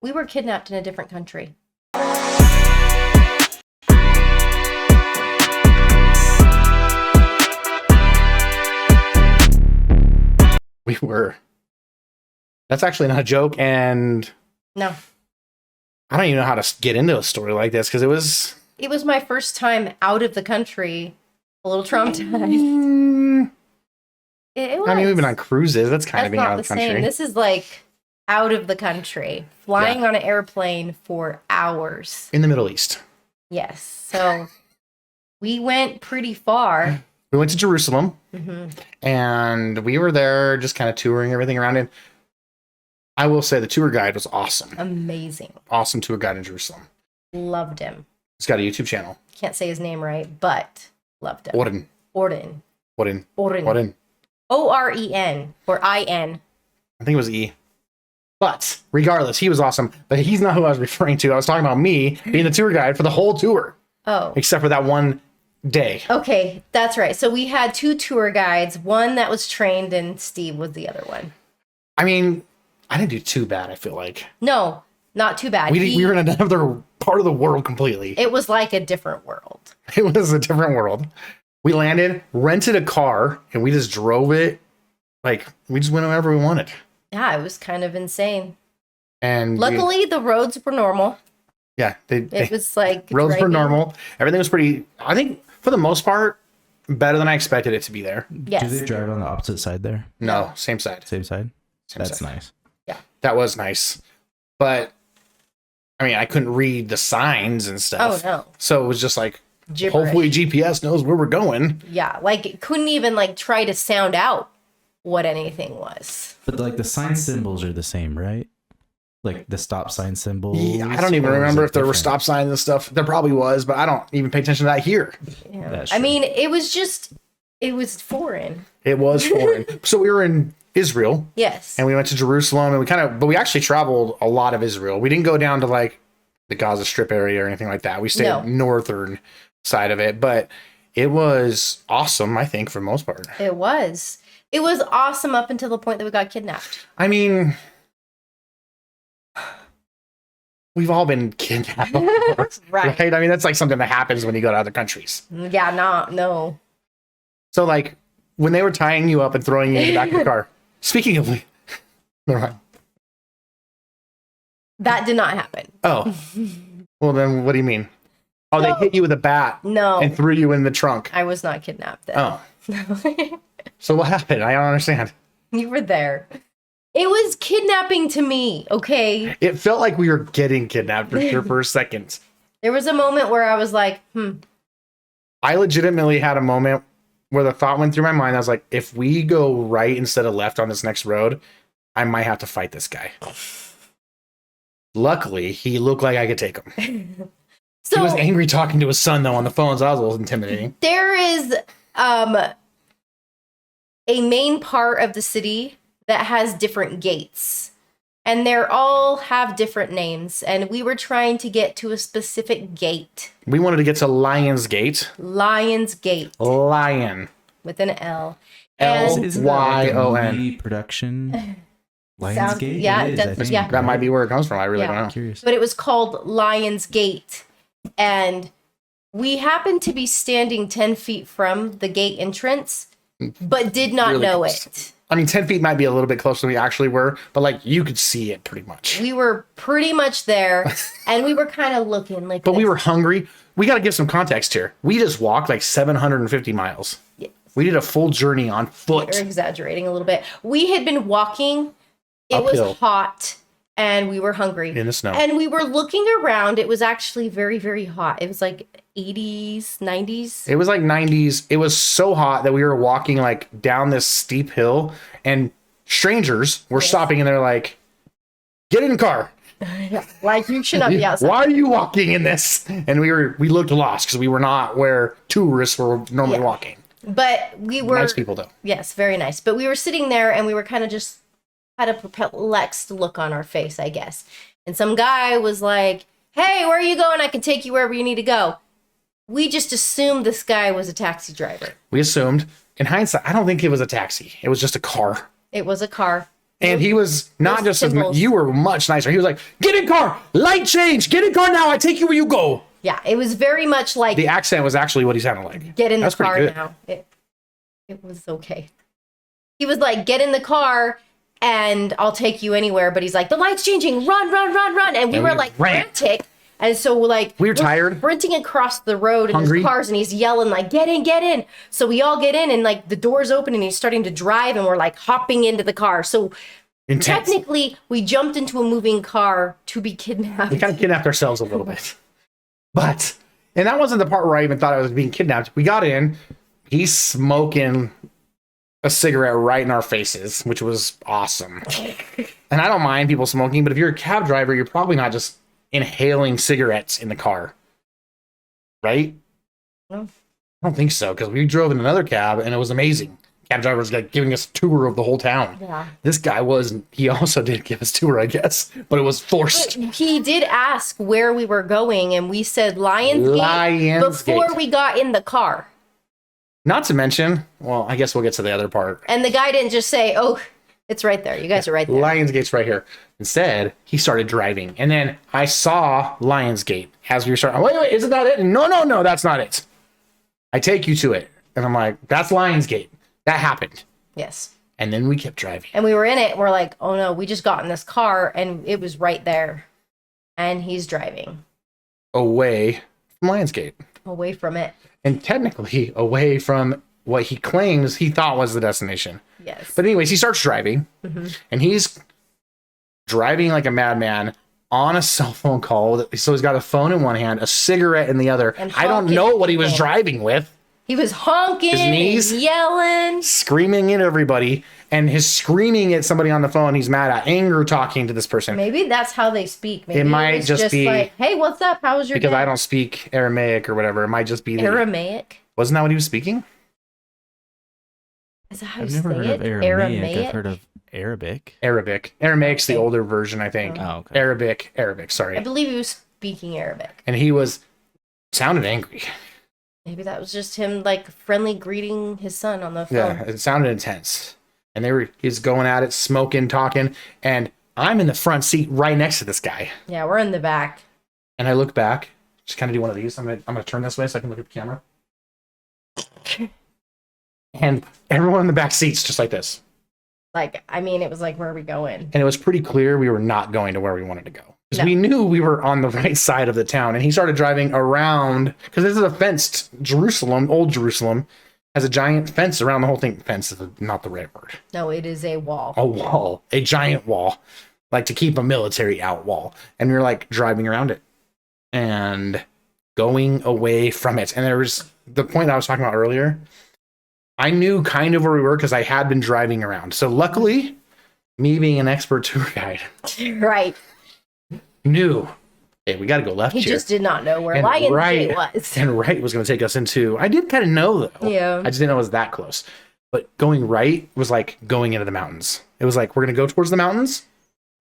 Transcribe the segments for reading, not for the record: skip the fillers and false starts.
We were kidnapped in a different country. We were. That's actually not a joke, and No. I don't even know how to get into a story like this because it was my first time out of the country. A little traumatized. It was. I mean, we've been on cruises. That's kind of being out of the country. Same. This is like out of the country, flying on an airplane for hours. In the Middle East. Yes. So we went pretty far. We went to Jerusalem, Mm-hmm. and we were there just kind of touring everything around it. I will say the tour guide was awesome. Amazing. Awesome tour guide in Jerusalem. Loved him. He's got a YouTube channel. Can't say his name right, but loved him. Orden. Oren. O-R-E-N or I-N. I think it was E. But regardless, he was awesome. But he's not who I was referring to. I was talking about me being the tour guide for the whole tour. Oh. Except for that one day. Okay, that's right. So we had 2 tour guides, one that was trained and Steve was the other one. I mean, I didn't do too bad, I feel like. No, not too bad. We were in another part of the world completely. It was like a different world. It was a different world. We landed, rented a car, and we just drove it. Like, we just went wherever we wanted. Yeah, it was kind of insane. And luckily, the roads were normal. Yeah. It was like... roads were normal. Everything was pretty... I think, for the most part, better than I expected it to be there. Yes. Do they drive on the opposite side there? No, same side. Same side? That's side. nice. Yeah. That was nice. But, I mean, I couldn't read the signs and stuff. Oh, no. So it was just like, Gibberish. hopefully GPS knows where we're going. Yeah, like, it couldn't even, like, try to sound out what anything was. But, like, the sign symbols are the same, right? Like, the stop sign symbols? Yeah, I don't even remember if there were stop signs and stuff. There probably was, but I don't even pay attention to that here. Yeah. I mean, it was foreign. It was foreign. So we were in Israel. Yes. And we went to Jerusalem, and but we actually traveled a lot of Israel. We didn't go down to like the Gaza Strip area or anything like that. We stayed northern side of it, but it was awesome, I think, for the most part. It was awesome up until the point that we got kidnapped. I mean, we've all been kidnapped before, right? I mean, that's like something that happens when you go to other countries. Yeah, no. So like when they were tying you up and throwing you in the back of the car, speaking of, never mind. That did not happen. Oh, well then what do you mean? Oh, they hit you with a bat and threw you in the trunk. I was not kidnapped then. Oh. So what happened? I don't understand. You were there. It was kidnapping to me, okay? It felt like we were getting kidnapped for sure for a second. There was a moment where I was like, I legitimately had a moment where the thought went through my mind. I was like, if we go right instead of left on this next road, I might have to fight this guy. Luckily, he looked like I could take him. So, he was angry talking to his son, though, on the phone, so that was a little intimidating. There is a main part of the city that has different gates. And they all have different names. And we were trying to get to a specific gate. We wanted to get to Lion's Gate. Lion's Gate. Lion. With an L. L-Y-O-N. Production. Lion's Gate? Yeah, that might be where it comes from. I really don't know. Curious. But it was called Lion's Gate. And we happened to be standing 10 feet from the gate entrance, but did not know close. It. I mean, 10 feet might be a little bit closer than we actually were, but like you could see it pretty much. We were pretty much there, and we were kind of looking like. But we were hungry. We got to give some context here. We just walked like 750 miles. Yes. We did a full journey on foot. We're exaggerating a little bit. We had been walking. It uphill. Was hot. And we were hungry. In the snow. And we were looking around. It was actually very, very hot. It was like 80s, 90s. It was like 90s. It was so hot that we were walking like down this steep hill and strangers were stopping and they're like, get in the car. Like you should not be outside. Why are you walking in this? And we looked lost because we were not where tourists were normally walking. But we were nice people though. Yes, very nice. But we were sitting there and we were kind of just had a perplexed look on our face, I guess. And some guy was like, hey, where are you going? I can take you wherever you need to go. We just assumed this guy was a taxi driver. We assumed. In hindsight, I don't think it was a taxi. It was just a car. It was a car. And he was not just, symbols. you were much nicer. He was like, get in car, light change, get in car now, I take you where you go. Yeah, it was very much like, The accent was actually what he sounded like. get in the That's pretty car good. now. It was okay. He was like, get in the car and I'll take you anywhere. But he's like, the light's changing, run, run, run, run. And we were like frantic. And so like we were tired, sprinting across the road in his cars, and he's yelling like, get in, get in. So we all get in, and like the doors open and he's starting to drive, and we're like hopping into the car. So intense. Technically we jumped into a moving car to be kidnapped. We kind of kidnapped ourselves a little bit. But, and that wasn't the part where I even thought I was being kidnapped. We got in, he's smoking a cigarette right in our faces, which was awesome. And I don't mind people smoking, but if you're a cab driver, you're probably not just inhaling cigarettes in the car. Right? No. I don't think so, because we drove in another cab and it was amazing. Cab driver was like giving us a tour of the whole town. Yeah. This guy he also did give us a tour, I guess, but it was forced. But he did ask where we were going, and we said Lionsgate before we got in the car. Not to mention, well, I guess we'll get to the other part. And the guy didn't just say, oh, it's right there. You guys are right there. Lionsgate's right here. Instead, he started driving. And then I saw Lionsgate as we were starting. Wait, isn't that it? No, that's not it. I take you to it. And I'm like, that's Lionsgate. That happened. Yes. And then we kept driving. And we were in it. And we're like, oh no, we just got in this car and it was right there. And he's driving. Away from Lionsgate. Away from it. And technically away from what he claims he thought was the destination. Yes. But anyways, he starts driving. Mm-hmm. And he's driving like a madman on a cell phone call. So he's got a phone in one hand, a cigarette in the other. And I don't know what he was driving with. He was honking, his knees, and yelling, screaming at everybody, and his screaming at somebody on the phone. He's mad at, anger talking to this person. Maybe that's how they speak. Maybe it might just be like, "Hey, what's up? How was your because day?" I don't speak Aramaic or whatever. It might just be Aramaic. Wasn't that what he was speaking? Is that how I've you never say heard it? of Aramaic. I've heard of Arabic. Aramaic's the older version, I think. Oh, okay. Arabic. Sorry. I believe he was speaking Arabic. And he sounded angry. Maybe that was just him, like, friendly greeting his son on the phone. Yeah, it sounded intense. And he's going at it, smoking, talking, and I'm in the front seat right next to this guy. Yeah, we're in the back. And I look back, just kind of do one of these. I'm gonna turn this way so I can look at the camera. And everyone in the back seat's just like this. Like, I mean, it was like, where are we going? And it was pretty clear we were not going to where we wanted to go. Because No. we knew we were on the right side of the town. And he started driving around, because this is a fenced Jerusalem, old Jerusalem, has a giant fence around the whole thing. Fence is not the right word. No, it is a wall. A wall, a giant wall, like to keep a military out wall. And we were like driving around it and going away from it. And there was the point I was talking about earlier. I knew kind of where we were because I had been driving around. So luckily, me being an expert tour guide, Right. knew, hey, we got to go left He here. just did not know where And Lionsgate was. And right was going to take us into, I did kind of know though. Yeah. I just didn't know it was that close. But going right was like going into the mountains. It was like, we're going to go towards the mountains,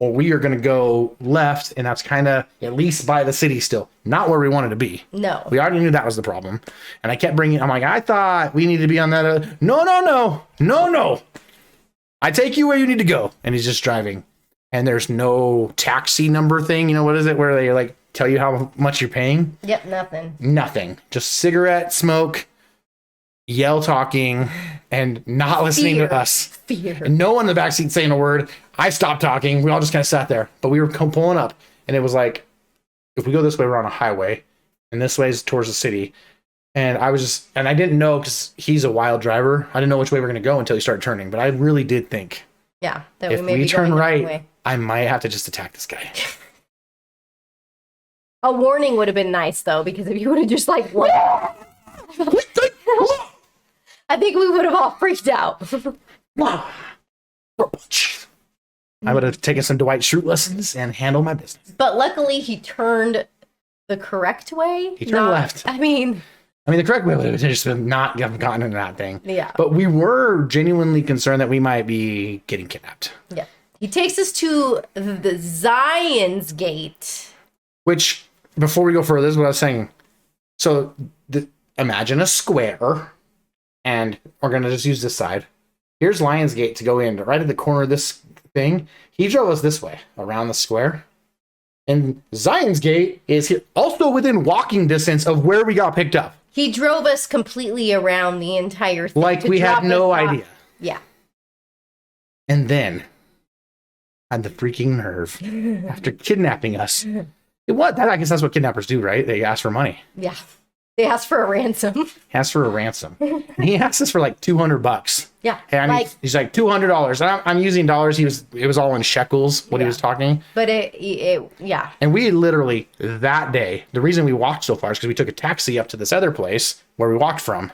or we are going to go left. And that's kind of at least by the city still, not where we wanted to be. No. We already knew that was the problem. And I kept I'm like, I thought we needed to be on that. No. I take you where you need to go. And he's just driving. And there's no taxi number thing. You know, what is it? Where they like tell you how much you're paying? Yep, nothing. Nothing. Just cigarette smoke, yell talking, and not listening to us. Fear. And no one in the backseat saying a word. I stopped talking. We all just kind of sat there. But we were pulling up. And it was like, if we go this way, we're on a highway. And this way is towards the city. And I didn't know because he's a wild driver. I didn't know which way we're going to go until he started turning. But I really did think, Yeah. That if may we be turn going the wrong right, way. I might have to just attack this guy. A warning would have been nice, though, because if you would have just, like, I think we would have all freaked out. I would have taken some Dwight Schrute lessons and handled my business. But luckily, he turned the correct way. He turned left. I mean, the correct way would have just been not have gotten into that thing. yeah. But we were genuinely concerned that we might be getting kidnapped. Yeah. He takes us to the Zion's Gate. Which, before we go further, this is what I was saying. So, imagine a square, and we're going to just use this side. Here's Lionsgate to go in, right at the corner of this thing. He drove us this way around the square. And Zion's Gate is here, also within walking distance of where we got picked up. He drove us completely around the entire thing. Like we had no idea. Yeah. And then had the freaking nerve after kidnapping us. What? I guess that's what kidnappers do, right? They ask for money. Yeah. They asked for a ransom. He asked for a ransom. And he asked us for like $200. Yeah. And he's like $200. And I'm using dollars. It was all in shekels what he was talking. But yeah. And we literally that day, the reason we walked so far is because we took a taxi up to this other place where we walked from.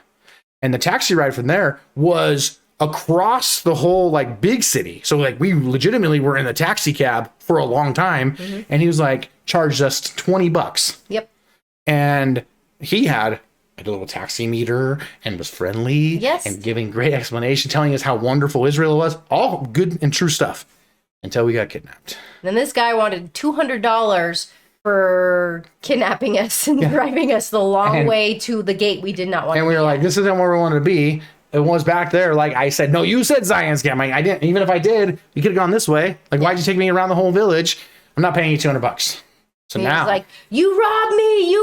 And the taxi ride from there was across the whole like big city. So like we legitimately were in the taxi cab for a long time. Mm-hmm. And he was like, charged us $20. Yep. And he had a little taxi meter and was friendly. Yes. And giving great explanation, telling us how wonderful Israel was. All good and true stuff until we got kidnapped. And then this guy wanted $200 for kidnapping us and driving us the long way to the gate we did not want to be. And we were like, this isn't where we wanted to be. It was back there. Like I said, no, you said Zion's Gate. I didn't. Even if I did, you could have gone this way. Like, why'd you take me around the whole village? I'm not paying you $200. So now, he's like, you robbed me.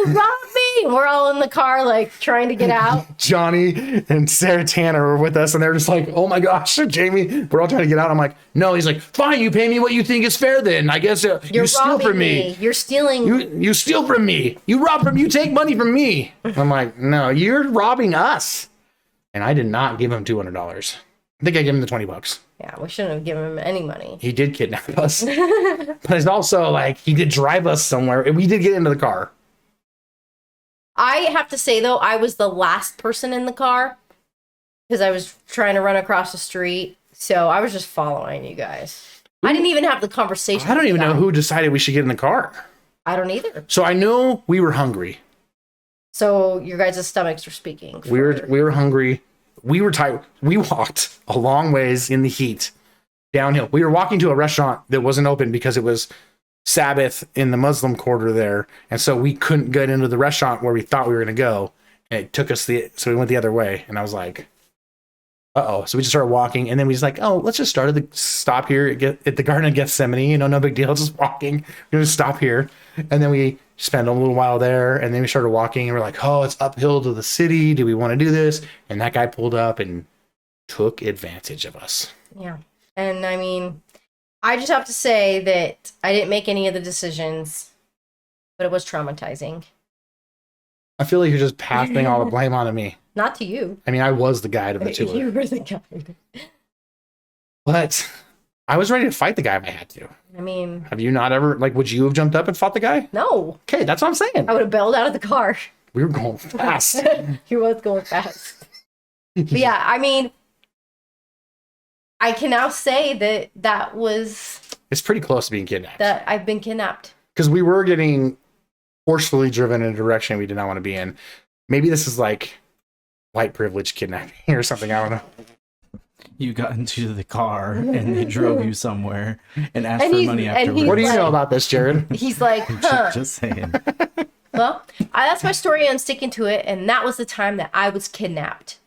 And we're all in the car, like trying to get out. Johnny and Sarah Tanner were with us, and they're just like, oh my gosh, Jamie, we're all trying to get out. I'm like, no. He's like, fine, you pay me what you think is fair then. I guess you steal from me. You're stealing. You steal from me. You rob from, you take money from me. I'm like, no, you're robbing us. And I did not give him $200. I think I gave him the $20. Yeah, we shouldn't have given him any money. He did kidnap us. But it's also like, he did drive us somewhere. We did get into the car. I have to say, though, I was the last person in the car because I was trying to run across the street. So I was just following you guys. I didn't even have the conversation. I don't even know who decided we should get in the car. I don't either. So I know we were hungry. So your guys' stomachs were speaking. We were hungry. We were tired. We walked a long ways in the heat downhill. We were walking to a restaurant that wasn't open because it was Sabbath in the Muslim quarter there. And so we couldn't get into the restaurant where we thought we were going to go. And it took us so we went the other way. And I was like, uh-oh. So we just started walking. And then we just like, oh, let's just start at the stop here at the Garden of Gethsemane. No big deal. Just walking. We're going to stop here. And then we spent a little while there. And then we started walking. And we're like, oh, it's uphill to the city. Do we want to do this? And that guy pulled up and took advantage of us. Yeah. And I mean, I just have to say that I didn't make any of the decisions, but it was traumatizing. I feel like you're just passing all the blame onto me. Not to you. I mean, I was the guide of the two. You were the guide. But I was ready to fight the guy if I had to. I mean... Have you not ever, like, would you have jumped up and fought the guy? No. Okay, that's what I'm saying. I would have bailed out of the car. We were going fast. He was going fast. But yeah, I mean... I can now say that was... It's pretty close to being kidnapped. That I've been kidnapped. Because we were getting forcefully driven in a direction we did not want to be in. Maybe this is like white privilege kidnapping or something. I don't know. You got into the car and they drove you somewhere and asked for money afterwards. What do you know about this, Jared? He's like, huh. Just saying. Well, that's my story. I'm sticking to it. And that was the time that I was kidnapped.